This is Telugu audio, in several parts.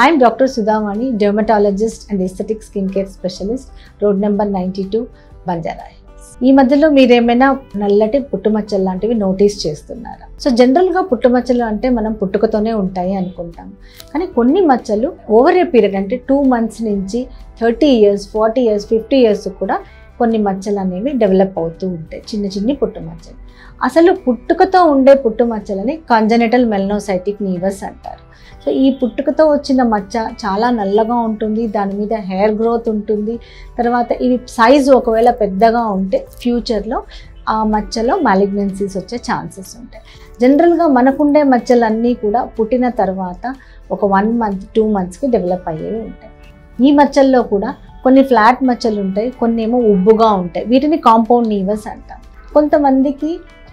I am Dr. Sudhavani, dermatologist and aesthetic skincare specialist, road number 92, Banjara. ఈ మధ్యలో మీరేమైనా నల్లటి పుట్టుమచ్చలు లాంటివి నోటీస్ చేస్తున్నారా? సో జనరల్గా పుట్టుమచ్చలు అంటే మనం పుట్టుకతోనే ఉంటాయి అనుకుంటాం, కానీ కొన్ని మచ్చలు ఓవర్ ఏ పీరియడ్ అంటే 2 months నుంచి 30 years, 40 years, 50 years కూడా కొన్ని మచ్చలు అనేవి డెవలప్ అవుతూ ఉంటాయి, చిన్ని పుట్టుమచ్చలు. అసలు పుట్టుకతో ఉండే పుట్టుమచ్చలని కంజెనిటల్ మెలనోసైటిక్ నీవస్ అంటారు. సో ఈ పుట్టుకతో వచ్చిన మచ్చ చాలా నల్లగా ఉంటుంది, దాని మీద హెయిర్ గ్రోత్ ఉంటుంది. తర్వాత ఇవి సైజు ఒకవేళ పెద్దగా ఉంటే ఫ్యూచర్లో ఆ మచ్చలో మాలిగ్నెన్సీస్ వచ్చే ఛాన్సెస్ ఉంటాయి. జనరల్గా మనకుండే మచ్చలన్నీ కూడా పుట్టిన తర్వాత ఒక 1 month, 2 monthsకి డెవలప్ అయ్యేవి ఉంటాయి. ఈ మచ్చల్లో కూడా కొన్ని ఫ్లాట్ మచ్చలు ఉంటాయి, కొన్ని ఏమో ఉబ్బుగా ఉంటాయి. వీటిని కాంపౌండ్ నీవస్ అంటాం. కొంతమందికి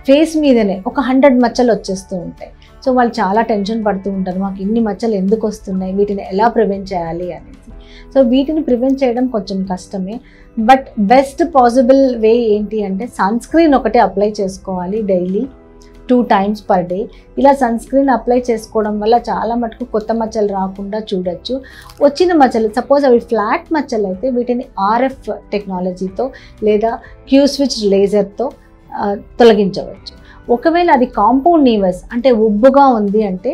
ఫేస్ మీదనే ఒక 100 మచ్చలు వచ్చేస్తూ ఉంటాయి. సో వాళ్ళు చాలా టెన్షన్ పడుతూ ఉంటారు, మాకు ఇన్ని మచ్చలు ఎందుకు వస్తున్నాయి, వీటిని ఎలా ప్రివెంట్ చేయాలి అనేసి. సో వీటిని ప్రివెంట్ చేయడం కొంచెం కష్టమే, బట్ బెస్ట్ పాసిబుల్ వే ఏంటి అంటే సన్ స్క్రీన్ ఒకటి అప్లై చేసుకోవాలి డైలీ 2 times per day. ఇలా సన్ స్క్రీన్ అప్లై చేసుకోవడం వల్ల చాలా మటుకు కొత్త మచ్చలు రాకుండా చూడొచ్చు. వచ్చిన మచ్చలు సపోజ్ అవి ఫ్లాట్ మచ్చలు అయితే వీటిని RF టెక్నాలజీతో లేదా క్యూ స్విచ్ లేజర్తో తొలగించవచ్చు. ఒకవేళ అది కాంపౌండ్ నీవస్ అంటే ఉబ్బుగా ఉంది అంటే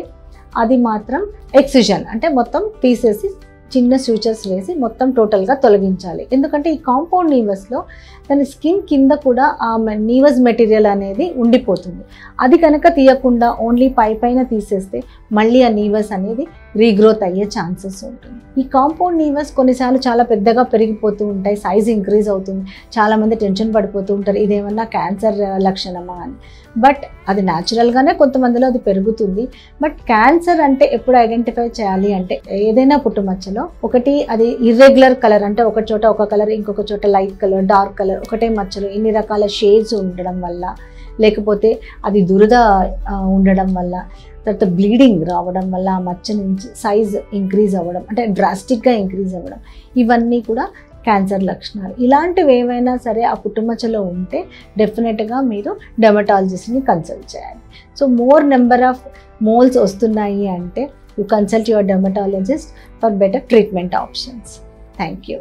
అది మాత్రం ఎక్సిజన్ అంటే మొత్తం తీసేసి చిన్న సూచర్స్ వేసి మొత్తం టోటల్గా తొలగించాలి. ఎందుకంటే ఈ కాంపౌండ్ నీవస్లో దాని స్కిన్ కింద కూడా ఆ నీవస్ మెటీరియల్ అనేది ఉండిపోతుంది. అది కనుక తీయకుండా ఓన్లీ పైన తీసేస్తే మళ్ళీ ఆ నీవస్ అనేది రీగ్రోత్ అయ్యే ఛాన్సెస్ ఉంటుంది. ఈ కాంపౌండ్ నీవస్ కొన్నిసార్లు చాలా పెద్దగా పెరిగిపోతూ ఉంటాయి, సైజ్ ఇంక్రీజ్ అవుతుంది. చాలామంది టెన్షన్ పడిపోతూ ఉంటారు, ఇదేమన్నా క్యాన్సర్ లక్షణమా అని. బట్ అది న్యాచురల్గానే కొంతమందిలో అది పెరుగుతుంది. బట్ క్యాన్సర్ అంటే ఎప్పుడు ఐడెంటిఫై చేయాలి అంటే ఏదైనా పుట్టుమచ్చలో ఒకటి అది ఇర్రెగ్యులర్ కలర్ అంటే ఒక చోట ఒక కలర్, ఇంకొక చోట లైట్ కలర్, డార్క్ కలర్, ఒకటే మచ్చలు ఇన్ని రకాల షేడ్స్ ఉండడం వల్ల, లేకపోతే అది దురద ఉండడం వల్ల, తర్వాత బ్లీడింగ్ రావడం వల్ల ఆ మచ్చ నుంచి సైజ్ ఇంక్రీజ్ అవ్వడం అంటే డ్రాస్టిక్గా ఇంక్రీజ్ అవ్వడం, ఇవన్నీ కూడా క్యాన్సర్ లక్షణాలు. ఇలాంటివి ఏవైనా సరే ఆ పుట్టుమచ్చలో ఉంటే డెఫినెట్గా మీరు డెర్మటాలజిస్ట్ని కన్సల్ట్ చేయాలి. So more number of moles వస్తున్నాయి అంటే you consult your dermatologist for better treatment options. Thank you.